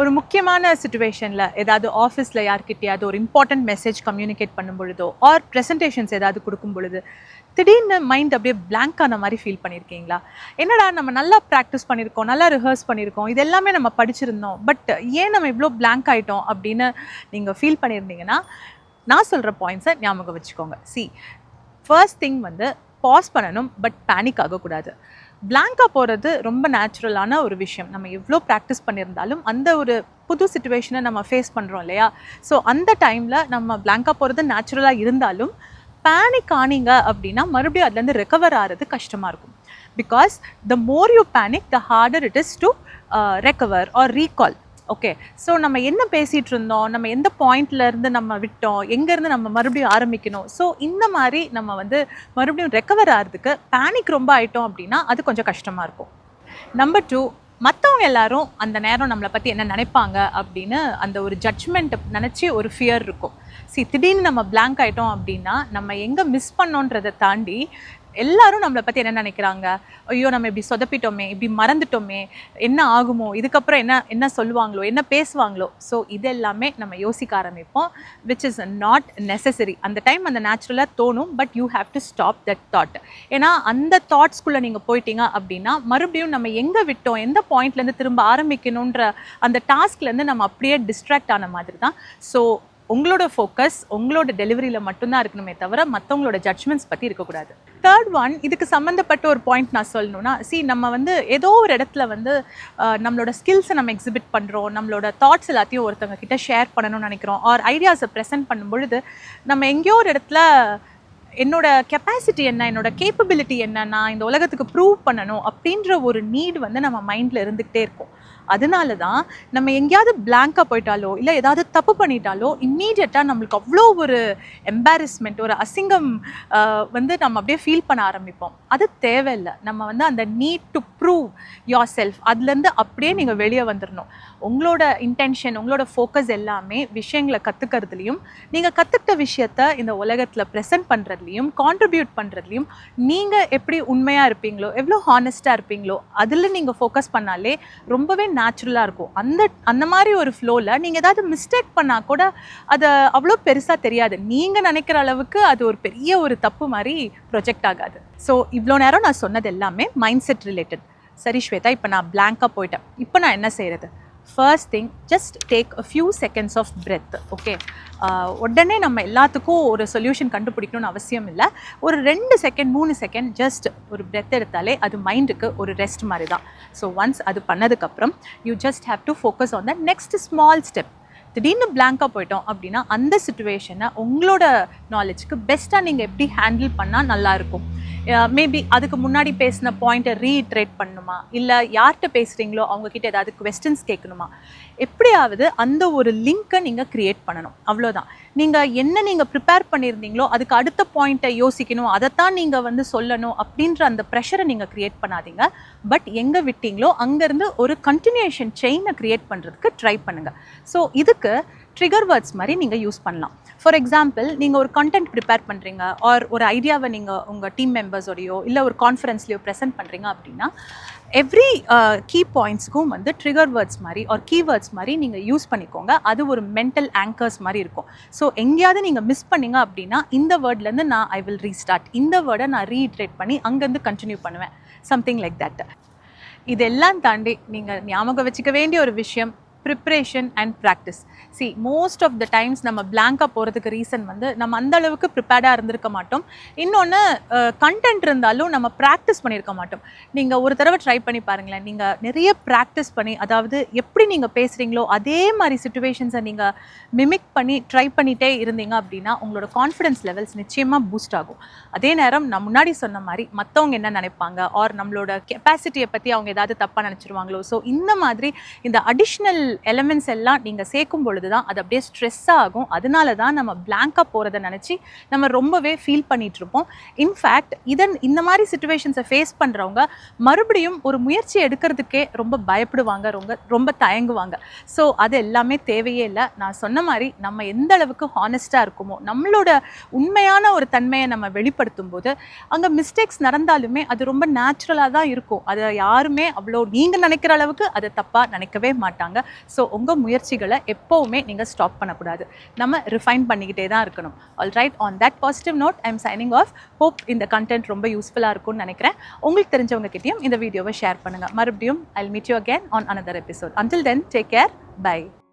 ஒரு முக்கியமான சிச்சுவேஷனில் ஏதாவது ஆஃபீஸில் யார்கிட்டயாவது ஒரு இம்பார்ட்டன்ட் மெசேஜ் கம்யூனிகேட் பண்ணும் பொழுதோ ஆர் ப்ரெசன்டேஷன்ஸ் ஏதாவது கொடுக்கும் பொழுது திடீர்னு மைண்ட் அப்படியே பிளாங்க் ஆன மாதிரி ஃபீல் பண்ணியிருக்கீங்களா? என்னடா நம்ம நல்லா ப்ராக்டிஸ் பண்ணியிருக்கோம், நல்லா ரிஹர்ஸ் பண்ணியிருக்கோம், இது எல்லாமே நம்ம படிச்சிருந்தோம், பட் ஏன் நம்ம இவ்வளோ பிளாங்க் ஆகிட்டோம் அப்படின்னு நீங்கள் ஃபீல் பண்ணியிருந்தீங்கன்னா நான் சொல்கிற பாயிண்ட்ஸை ஞாபகம் வச்சுக்கோங்க. ஃபர்ஸ்ட் திங் பாஸ் பண்ணணும், பட் பேனிக் ஆகக்கூடாது. பிளாங்காக போகிறது ரொம்ப நேச்சுரலான ஒரு விஷயம். நம்ம எவ்வளோ ப்ராக்டிஸ் பண்ணியிருந்தாலும் அந்த ஒரு புது சிச்சுவேஷனை நம்ம ஃபேஸ் பண்ணுறோம் இல்லையா? ஸோ அந்த டைமில் நம்ம பிளாங்காக போகிறது நேச்சுரலாக இருந்தாலும் பேனிக் ஆனீங்க அப்படின்னா மறுபடியும் அதுலேருந்து ரெக்கவர் ஆகிறது கஷ்டமாக இருக்கும். Because the more you panic the harder it is to recover or recall. Okay, so நம்ம என்ன பேசிகிட்டு இருந்தோம், நம்ம எந்த பாயிண்ட்லேருந்து நம்ம விட்டோம், எங்கேருந்து நம்ம மறுபடியும் ஆரம்பிக்கணும். ஸோ இந்த மாதிரி நம்ம மறுபடியும் ரெக்கவர் ஆகிறதுக்கு பேனிக் ரொம்ப ஆகிட்டோம் அப்படின்னா அது கொஞ்சம் கஷ்டமாக இருக்கும். நம்பர் 2, மற்றவங்க எல்லாரும் அந்த நேரம் நம்மளை பற்றி என்ன நினைப்பாங்க அப்படின்னு அந்த ஒரு ஜட்ஜ்மெண்ட்டை நினச்சி ஒரு ஃபியர் இருக்கும். திடீர்னு நம்ம பிளாங்க் ஆகிட்டோம் அப்படின்னா நம்ம எங்கே மிஸ் பண்ணோன்றதை தாண்டி எல்லாரும் நம்மளை பற்றி என்ன நினைக்கிறாங்க, ஐயோ நம்ம இப்படி சொதப்பிட்டோமே, இப்படி மறந்துட்டோமே, என்ன ஆகுமோ, இதுக்கப்புறம் என்ன சொல்லுவாங்களோ, என்ன பேசுவாங்களோ. ஸோ இதெல்லாமே நம்ம யோசிக்க ஆரம்பிப்போம், விச் இஸ் நாட் நெசசரி. அந்த டைம் அந்த நேச்சுரலாக தோணும், but you have to stop that thought. ஏன்னா அந்த தாட்ஸ்குள்ளே நீங்கள் போயிட்டீங்க அப்படின்னா மறுபடியும் நம்ம எங்கே விட்டோம், எந்த பாயிண்ட்லேருந்து திரும்ப ஆரம்பிக்கணுன்ற அந்த டாஸ்க்லேருந்து நம்ம அப்படியே டிஸ்ட்ராக்ட் ஆன மாதிரி தான். ஸோ உங்களோட ஃபோக்கஸ் உங்களோட டெலிவரியில் மட்டும்தான் இருக்கணுமே தவிர மற்றவங்களோட ஜட்ஜ்மெண்ட்ஸ் பற்றி இருக்கக்கூடாது. தேர்ட் ஒன், இதுக்கு சம்மந்தப்பட்ட ஒரு பாயிண்ட் நான் சொல்லணும்னா, நம்ம ஏதோ ஒரு இடத்துல நம்மளோட ஸ்கில்ஸை நம்ம எக்ஸிபிட் பண்ணுறோம், நம்மளோட தாட்ஸ் எல்லாத்தையும் ஒருத்தவங்க கிட்ட ஷேர் பண்ணணும்னு நினைக்கிறோம், ஆர் ஐடியாஸை ப்ரெசென்ட் பண்ணும் பொழுது நம்ம எங்கேயோ ஒரு இடத்துல என்னோட கெப்பாசிட்டி என்ன, என்னோட கேப்பபிலிட்டி என்ன, நான் இந்த உலகத்துக்கு ப்ரூவ் பண்ணணும் அப்படின்ற ஒரு நீட் நம்ம மைண்டில் இருந்துக்கிட்டே இருக்கும். அதனால தான் நம்ம எங்கேயாவது பிளாங்காக போயிட்டாலோ இல்லை ஏதாவது தப்பு பண்ணிட்டாலோ இம்மீடியட்டாக நம்மளுக்கு அவ்வளோ ஒரு எம்பாரஸ்மெண்ட், ஒரு அசிங்கம் நம்ம அப்படியே ஃபீல் பண்ண ஆரம்பிப்போம். அது தேவையில்லை. நம்ம அந்த need to prove your self, அதுலேருந்து அப்படியே நீங்கள் வெளியே வந்துடணும். உங்களோட இன்டென்ஷன், உங்களோட ஃபோக்கஸ் எல்லாமே விஷயங்களை கற்றுக்கிறதுலையும், நீங்கள் கற்றுக்கிட்ட விஷயத்த இந்த உலகத்தில் ப்ரெசென்ட் பண்ணுறதுலையும், கான்ட்ரிபியூட் பண்ணுறதுலையும் நீங்கள் எப்படி உண்மையாக இருப்பீங்களோ, எவ்வளோ ஹானஸ்ட்டாக இருப்பீங்களோ அதில் நீங்கள் ஃபோக்கஸ் பண்ணாலே ரொம்பவே நேச்சுரலாக இருக்கும். அந்த மாதிரி ஒரு ஃப்ளோவில் நீங்கள் ஏதாவது மிஸ்டேக் பண்ணால் கூட அது அவ்வளோ பெருசாக தெரியாது. நீங்கள் நினைக்கிற அளவுக்கு அது ஒரு பெரிய ஒரு தப்பு மாதிரி ப்ரொஜெக்ட் ஆகாது. ஸோ இவ்வளோ நேரம் நான் சொன்னது எல்லாமே மைண்ட் செட் ரிலேட்டட். சரி ஸ்வேதா, இப்போ நான் பிளாங்காக போயிட்டேன், இப்போ நான் என்ன செய்கிறது? First thing, just take a few seconds of breath. Okay, உடனே நம்ம எல்லாத்துக்கும் ஒரு சொல்யூஷன் கண்டுபிடிக்கணும்னு அவசியம் இல்லை. ஒரு 2 செகண்ட் 3 செகண்ட் ஜஸ்ட் ஒரு பிரெத் எடுத்தாலே அது மைண்டுக்கு ஒரு ரெஸ்ட் மாதிரி தான். ஸோ ஒன்ஸ் அது பண்ணதுக்கப்புறம் you just have to focus on the next small step. திடீர்னு பிளாங்காக போயிட்டோம் அப்படின்னா அந்த சிச்சுவேஷனை உங்களோட நாலேஜுக்கு பெஸ்ட்டாக நீங்கள் எப்படி ஹேண்டில் பண்ணால் நல்லாயிருக்கும். மேபி அதுக்கு முன்னாடி பேசின பாயிண்ட்டை ரீட்ரேட் பண்ணணுமா, இல்லை யார்கிட்ட பேசுகிறீங்களோ அவங்கக்கிட்ட ஏதாவது குவெஸ்டன்ஸ் கேட்கணுமா, எப்படியாவது அந்த ஒரு லிங்க்கை நீங்கள் க்ரியேட் பண்ணணும். அவ்வளோதான். நீங்கள் ப்ரிப்பேர் பண்ணியிருந்தீங்களோ அதுக்கு அடுத்த பாயிண்ட்டை யோசிக்கணும், அதைத்தான் நீங்கள் சொல்லணும் அப்படின்ற அந்த ப்ரெஷரை நீங்கள் க்ரியேட் பண்ணாதீங்க. பட் எங்கே விட்டீங்களோ அங்கேருந்து ஒரு கண்டினியூஷன் செயினை க்ரியேட் பண்ணுறதுக்கு ட்ரை பண்ணுங்கள். ஸோ இதுக்கு ட்ரிகர் வேர்ட்ஸ் மாதிரி நீங்கள் யூஸ் பண்ணலாம். ஃபார் எக்ஸாம்பிள், நீங்கள் ஒரு கண்டென்ட் ப்ரிப்பேர் பண்ணுறீங்க, ஆர் ஒரு ஐடியாவை நீங்கள் உங்கள் டீம் மெம்பர்ஸோடையோ இல்லை ஒரு கான்ஃபரன்ஸ்லையோ ப்ரெசென்ட் பண்ணுறீங்க அப்படின்னா எவ்ரி கீ பாயிண்ட்ஸ்க்கும் ட்ரிகர் வேர்ட்ஸ் மாதிரி ஆர் கீவேர்ட்ஸ் மாதிரி நீங்கள் யூஸ் பண்ணிக்கோங்க. அது ஒரு மென்டல் ஆங்கர்ஸ் மாதிரி இருக்கும். ஸோ எங்கேயாவது நீங்கள் மிஸ் பண்ணீங்க அப்படின்னா இந்த வேர்ட்லேருந்து நான் ஐ வில் ரீஸ்டார்ட், இந்த வேர்டை நான் ரீட்ரேட் பண்ணி அங்கேருந்து கண்டினியூ பண்ணுவேன், சம்திங் லைக் தட். இதெல்லாம் தாண்டி நீங்கள் ஞாபகம் வச்சுக்க வேண்டிய ஒரு விஷயம், preparation and practice. Most of the times நம்ம பிளாங்காக போகிறதுக்கு ரீசன் நம்ம அந்த அளவுக்கு ப்ரிப்பேர்டாக இருந்திருக்க மாட்டோம். இன்னொன்று, கண்டென்ட் இருந்தாலும் நம்ம ப்ராக்டிஸ் பண்ணியிருக்க மாட்டோம். நீங்கள் ஒரு தடவை ட்ரை பண்ணி பாருங்களேன். நீங்கள் நிறைய ப்ராக்டிஸ் பண்ணி, அதாவது எப்படி நீங்கள் பேசுகிறீங்களோ அதே மாதிரி சிச்சுவேஷன்ஸை நீங்கள் மிமிக் பண்ணி ட்ரை பண்ணிகிட்டே இருந்தீங்க அப்படின்னா உங்களோட கான்ஃபிடென்ஸ் லெவல்ஸ் நிச்சயமாக பூஸ்ட் ஆகும். அதே நேரம் நான் முன்னாடி சொன்ன மாதிரி மற்றவங்க என்ன நினைப்பாங்க, ஆர் நம்மளோட கெப்பாசிட்டியை பற்றி அவங்க ஏதாவது தப்பாக நினச்சிருவாங்களோ, ஸோ இந்த மாதிரி இந்த அடிஷ்னல் எலிமெண்ட்ஸ் எல்லாம் நீங்கள் சேர்க்கும் பொழுது தான் அது அப்படியே ஸ்ட்ரெஸ்ஸாக ஆகும். அதனால தான் நம்ம பிளாங்காக போகிறத நினச்சி நம்ம ரொம்பவே ஃபீல் பண்ணிகிட்டு இருப்போம். இன்ஃபேக்ட் இந்த மாதிரி சிச்சுவேஷன்ஸை ஃபேஸ் பண்ணுறவங்க மறுபடியும் ஒரு முயற்சி எடுக்கிறதுக்கே ரொம்ப பயப்படுவாங்க, ரொம்ப தயங்குவாங்க. ஸோ அது எல்லாமே தேவையே இல்லை. நான் சொன்ன மாதிரி நம்ம எந்த அளவுக்கு ஹானஸ்ட்டாக இருக்குமோ, நம்மளோட உண்மையான ஒரு தன்மையை நம்ம வெளிப்படுத்தும் போது அங்கே மிஸ்டேக்ஸ் நடந்தாலுமே அது ரொம்ப நேச்சுரலாக தான் இருக்கும். அதை யாருமே அவ்வளோ நீங்கள் நினைக்கிற அளவுக்கு அதை தப்பாக நினைக்கவே மாட்டாங்க. ஸோ உங்கள் முயற்சிகளை எப்போவுமே நீங்கள் ஸ்டாப் பண்ணக்கூடாது. நம்ம ரிஃபைன் பண்ணிக்கிட்டே தான் இருக்கணும். Alright, on that positive note I am signing off. Hope இந்த கண்டென்ட் ரொம்ப யூஸ்ஃபுல்லாக இருக்கும்னு நினைக்கிறேன். உங்களுக்கு தெரிஞ்சவங்க கிட்டேயும் இந்த வீடியோவை ஷேர் பண்ணுங்கள். மறுபடியும் I will meet you again on another episode. Until then, take care. Bye.